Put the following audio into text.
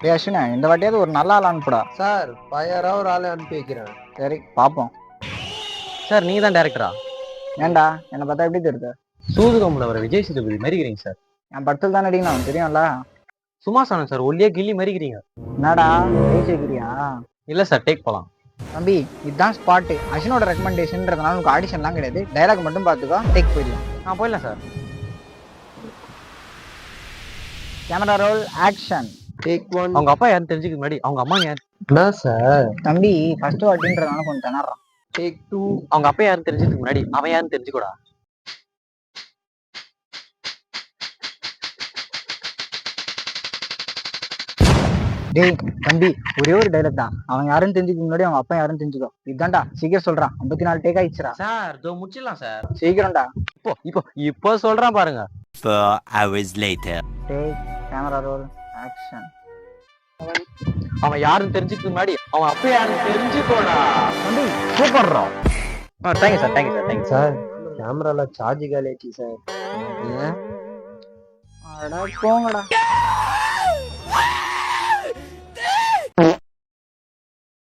டேய் அஸ்வினே, இந்த வாட்டியாவது ஒரு நல்ல ஆள் அனுப்புடா. சார் 5000 ஒரு ஆளை அனுப்பி வைக்கிறேன். சரி பாப்போம். சார் நீங்க தான் டேரக்டரா? ஏன்டா என்னை பார்த்தா எப்படி தெரியுது? சூதுகம்ல வர விஜய் சேதுபதி மறிக்கிறீங்க சார். என் படத்தில் தான் நடிக்கணும் தெரியும்ல. சும்மா சொன்னேன் சார், ஒல்லியா கிள்ளி மறிக்கிறீங்க. என்னடா பேசிக்கிறியா? இல்ல சார், டேக் போலாம். தம்பி இதுதான் ஸ்பாட்டு. அஸ்வினோட ரெக்கமெண்டேஷன்றதுனால உனக்கு ஆடிஷன்லாம் கிடையாது. டைலாக் மட்டும் பார்த்துக்கோ, டேக் போயிடலாம். போயிடலாம் sir. Camera role action. Take 1. அவங்க அப்பா யாருன்னு தெரிஞ்சுக்க முன்னாடி அவங்க அம்மா யார்? என்ன சார்? தம்பி ஃபர்ஸ்ட் வாட்டின்றதுனால கொஞ்சம் திணறான். டேக் 2. அவங்க அப்பா யாருன்னு தெரிஞ்சதுக்கு முன்னாடி அவன் யாருன்னு தெரிஞ்சுக்கூடா. டேய் தம்பி, ஒரே ஒரு டைலாக் தான். அவன் யாருன்னு தெரிஞ்சுக்க முன்னாடி அவங்க அப்பா யாருன்னு தெரிஞ்சுக்கோ. இதுதான்டா சீக்கிரம் சொல்றான். 54 டேக் ஆயிடுச்சுடா. சார் இதோ முடிச்சிடலாம் சார். சீக்கிரம்டா. இப்போ சொல்றான் பாருங்க. 4 hours later. Take camera role action. அவன் யாருன்னு தெரிஞ்சுக்க முன்னாடி அவன் அப்பா யாருன்னு தெரிஞ்சுக்கோடா. தம்பி சூப்பர்ரா. Thank you sir, thank you sir, thank you sir கேமரால சார்ஜ் காலியாச்சு சார். அட போங்கடா.